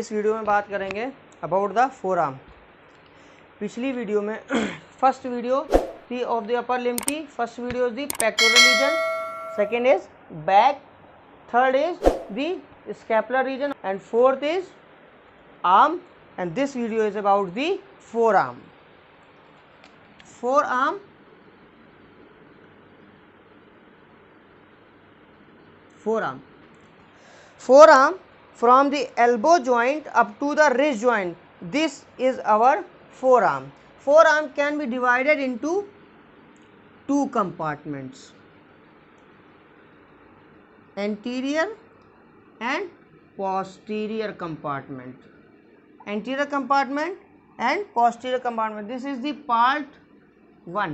इस वीडियो में बात करेंगे अबाउट द फोर आर्म। पिछली वीडियो में फर्स्ट वीडियो थी ऑफ द अपर लिम्ब की। First video is the pectoral region, second is back, third is the scapular region and fourth is arm and this video is about the forearm. Forearm from the elbow joint up to the wrist joint, this is our forearm. Forearm can be divided into two compartments, anterior and posterior compartment. Anterior compartment and posterior compartment. This is the part 1.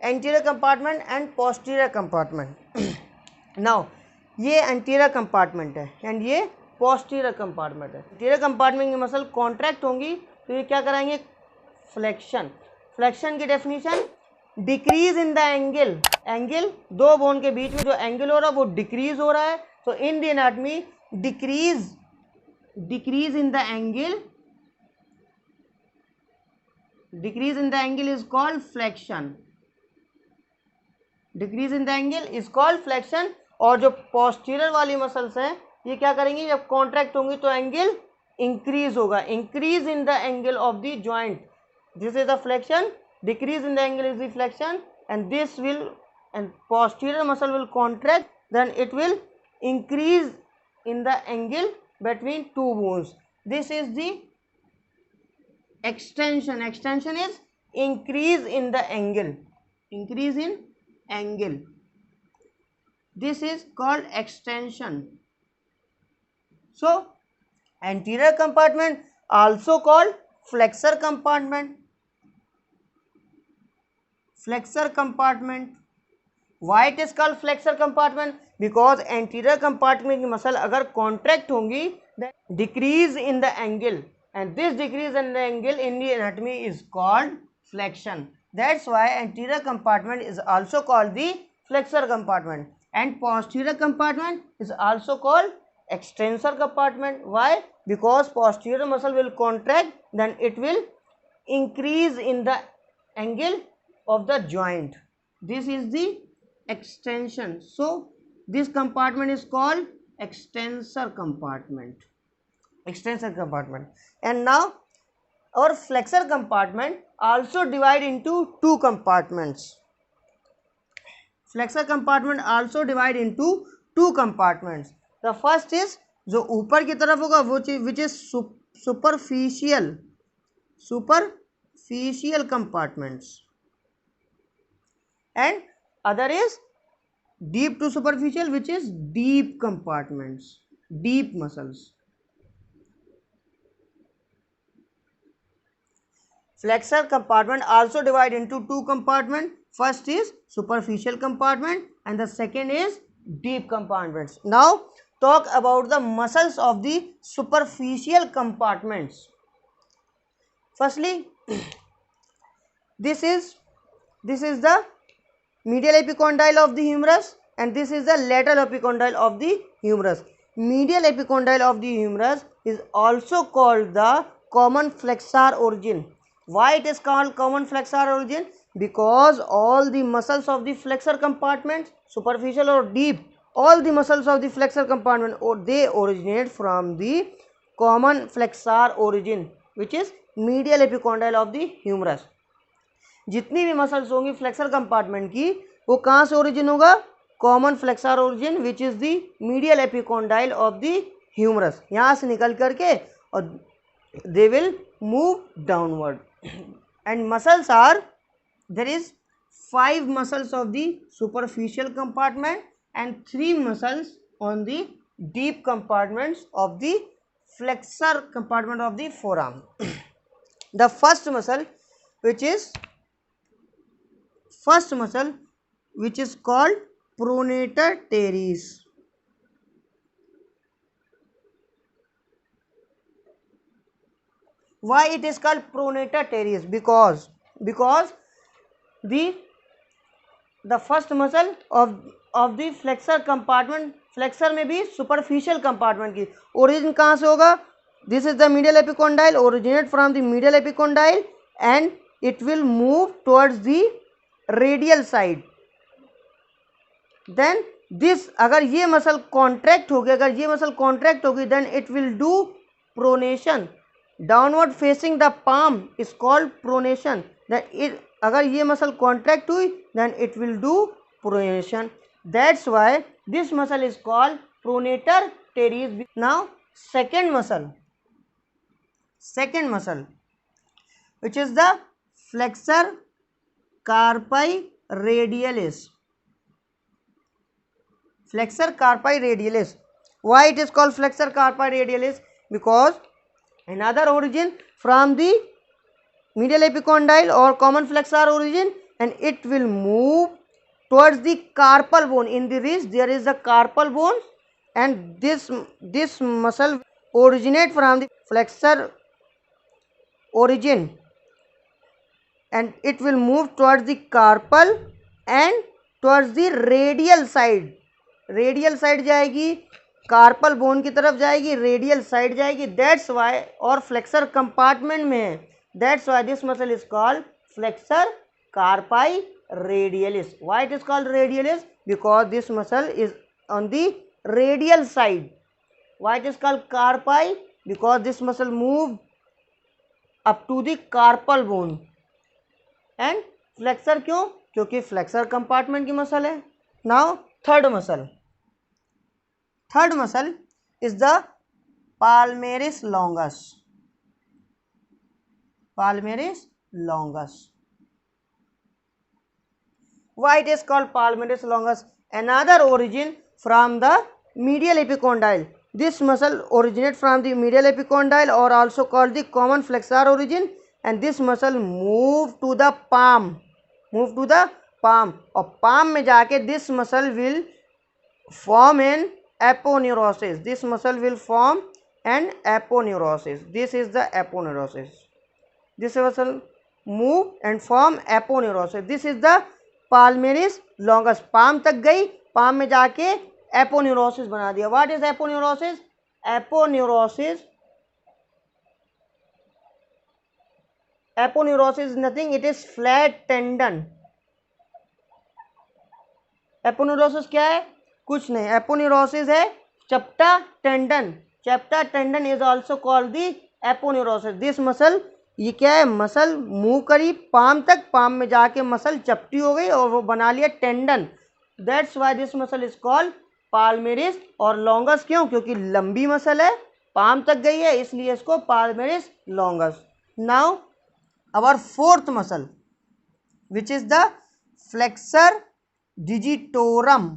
Anterior compartment and posterior compartment. Now ये anterior compartment है and ये posterior compartment है। anterior compartment की muscle contract होंगी तो ये क्या कराएंगे, फ्लेक्शन। फ्लेक्शन की definition, decrease in the angle. Angle दो बोन के बीच में जो एंगल हो रहा है वो डिक्रीज हो रहा है। तो in the anatomy decrease in the angle is called flexion. Decrease in the angle is called flexion. और जो posterior वाली मसल्स हैं ये क्या करेंगी, जब कॉन्ट्रैक्ट होंगी तो एंगल इंक्रीज होगा। Increase in the angle of the joint, this is the flexion. Decrease in the angle is the flexion and this will, and posterior muscle will contract, then it will increase in the angle between two bones. This is the extension. Extension is increase in the angle. Increase in angle. This is called extension. So anterior compartment also called flexor compartment. Flexor compartment. Why it is called flexor compartment? Because anterior compartment की muscle अगर contract होंगी then decrease in the angle, and this decrease in the angle in the anatomy is called flexion. That's why anterior compartment is also called the flexor compartment and posterior compartment is also called extensor compartment. Why? Because posterior muscle will contract, then it will increase in the angle of the joint. This is the extension. So this compartment is called extensor compartment. Extensor compartment. And now our flexor compartment also divide into two compartments. Flexor compartment also divide into two compartments. The first is जो ऊपर की तरफ होगा वो चीज which is superficial compartments, and other is deep to superficial, which is deep compartments, deep muscles. Flexor compartment also divide into two compartments. First is superficial compartment and the second is deep compartments. Now talk about the muscles of the superficial compartments. Firstly, this is the medial epicondyle of the humerus and this is the lateral epicondyle of the humerus. Medial epicondyle of the humerus is also called the common flexor origin. Why it is called common flexor origin? Because all the muscles of the flexor compartment, superficial or deep, all the muscles of the flexor compartment, or they originate from the common flexor origin, which is medial epicondyle of the humerus. जितनी भी muscles होंगी flexor compartment की वो कहाँ से origin होगा, common flexor origin which is the medial epicondyle of the humerus. यहाँ से निकल करके और they will move downward and muscles are, there is 5 muscles of the superficial compartment and 3 muscles on the deep compartments of the flexor compartment of the forearm. The first muscle which is called pronator teres. Why it is called pronator teres? Because the first muscle of the flexor compartment flexor में भी superficial compartment की origin कहाँ से होगा? This is the medial epicondyle, originate from the medial epicondyle and it will move towards the radial side. Then this, अगर ये muscle contract होगी, अगर ये मसल कॉन्ट्रैक्ट होगी, then it will do pronation. Downward facing the palm is called pronation. अगर ये muscle contract हुई, then it will do pronation. That's why this muscle is called pronator teres. Now second muscle which is the flexor carpi radialis. Flexor carpi radialis. Why it is called flexor carpi radialis? Because another origin from the medial epicondyle or common flexor origin, and it will move towards the carpal bone. In the wrist there is a carpal bone, and this muscle originate from the flexor origin, and it will move towards the carpal and towards the radial side. Radial side जाएगी, carpal bone की तरफ जाएगी, radial side जाएगी. That's why, और flexor compartment में है. That's why this muscle is called flexor कार्पाई radialis. Why it is called radialis? Because this muscle is on the radial side. Why it is called carpi? Because this muscle move up to the carpal bone. And flexor क्यों? क्योंकि flexor compartment की muscle है. Now third muscle is the palmaris longus. Palmaris longus. Why it is called palmaris longus? Another origin from the medial epicondyle. This muscle originates from the medial epicondyle, or also called the common flexor origin, and this muscle move to the palm. और palm में जाके this muscle will form an aponeurosis. This muscle will form an aponeurosis. This is the aponeurosis. This muscle move and form aponeurosis. This is the palmaris longus. Palm तक गई, palm में जाके aponeurosis बना दिया. What is aponeurosis? Aponeurosis nothing, it is flat tendon. Aponeurosis क्या है? कुछ नहीं. एपोन्यूरोसिस है चपटा टेंडन. चपटा tendon is also called the aponeurosis. This muscle, ये क्या है? मसल मूव करी पाम तक, पाम में जाके मसल चपटी हो गई और वो बना लिया tendon. That's why this muscle is called palmaris. और लॉन्गस क्यों? क्योंकि लंबी मसल है, पाम तक गई है, इसलिए इसको palmaris longus. Now our fourth muscle which is the flexor digitorum.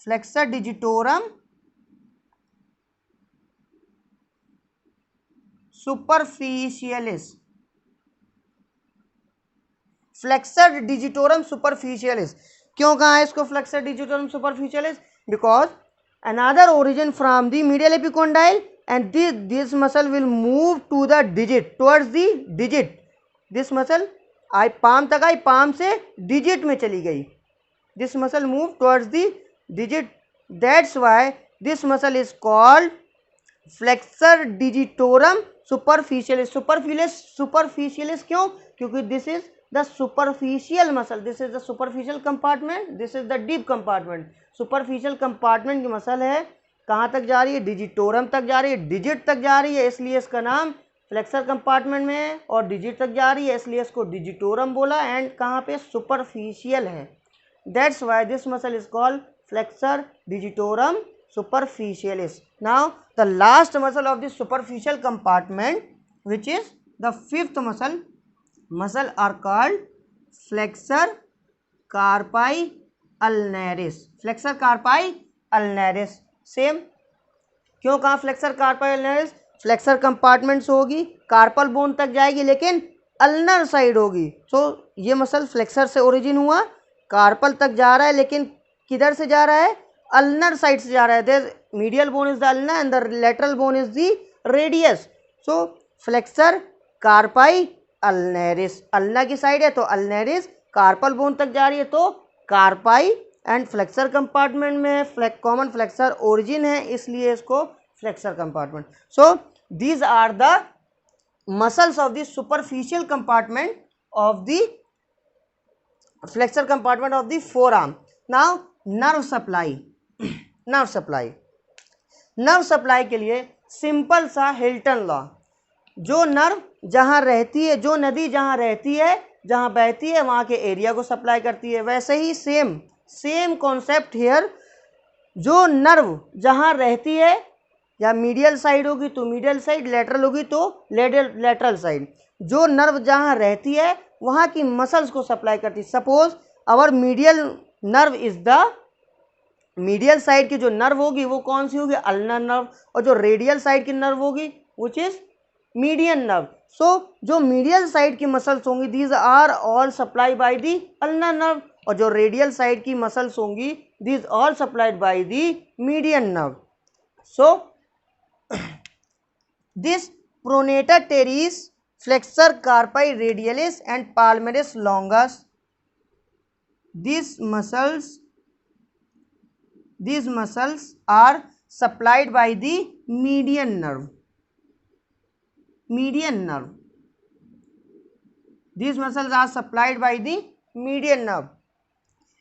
Flexor digitorum superficialis. Flexor digitorum superficialis. क्यों कहा है इसको flexor digitorum superficialis? Because another origin from the medial epicondyle, and this muscle will move to the digit, towards the digit. This muscle आई palm तक आई, palm से digit में चली गई. This muscle move towards the digit. That's why this muscle is called flexor digitorum superficialis. Superficialis क्यों? क्योंकि this is the superficial muscle. This is the superficial compartment, this is the deep compartment. Superficial compartment की muscle है, कहाँ तक जा रही है? Digitorum तक जा रही है, डिजिट तक जा रही है, इसलिए इसका नाम फ्लेक्सर कंपार्टमेंट में है. और डिजिट तक जा रही है, इसलिए इसको डिजिटोरम बोला. एंड कहाँ पे? सुपरफिशियल है. That's why this muscle is called flexor digitorum superficialis. Now the last muscle of the superficial compartment, which is the fifth muscle are called flexor carpi ulnaris. Flexor carpi ulnaris. Same. क्यों कहा flexor carpi अल्नरिस? Flexor compartments होगी, carpal bone तक जाएगी, लेकिन ulnar side होगी. सो ये muscle flexor से origin हुआ, कार्पल तक जा रहा है, लेकिन किधर से जा रहा है? अल्नर साइड से जा रहा है. Their medial bone is the ulna and the lateral bone is the radius. So flexor carpi ulnaris, ulna की साइड है तो अल्नरिस, कार्पल बोन तक जा रही है तो कार्पाई एंड फ्लेक्सर कंपार्टमेंट में है, कॉमन फ्लेक्सर ओरिजिन है, इसलिए इसको flexor compartment. So these are the muscles of the superficial compartment of the flexor compartment of the forearm. Now nerve supply. Nerve supply के लिए सिंपल सा Hilton law. जो nerve जहाँ रहती है, जो नदी जहाँ रहती है, जहाँ बहती है, वहाँ के एरिया को सप्लाई करती है. वैसे ही सेम कॉन्सेप्ट हियर. जो नर्व जहाँ रहती है, या मीडियल साइड होगी तो मीडियल साइड, लेटरल होगी तो लेटरल साइड. जो नर्व जहाँ रहती है वहाँ की मसल्स को सप्लाई करती है. Suppose our medial nerve is the, medial side की जो नर्व होगी वो कौन सी होगी? Ulnar nerve. और जो रेडियल साइड की नर्व होगी which is median nerve. So जो मीडियल साइड की मसल्स होंगी these are all supply by the ulnar nerve, और जो रेडियल साइड की मसल्स होंगी these all supplied by the median nerve. So this pronator teres, flexor carpi radialis and palmaris longus, these muscles are supplied by the median nerve. These muscles are supplied by the median nerve.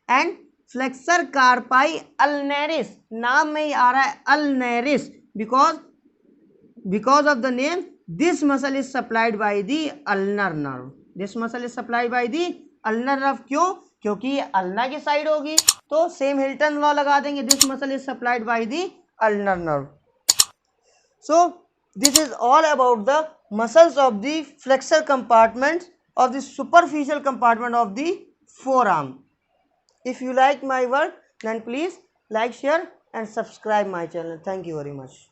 And flexor carpi ulnaris, नाम में ही आ रहा है ulnaris because of the name. This muscle is supplied by the ulnar nerve. This muscle is supplied by the ulnar nerve. क्यों? क्योंकि ये ulna की side होगी तो सेम हिल्टन लॉ लगा देंगे. This muscle is supplied by the ulnar nerve. So this is all about the muscles of the flexor compartment of the superficial compartment of the forearm. If you like my work, then please like, share and subscribe my channel. Thank you very much.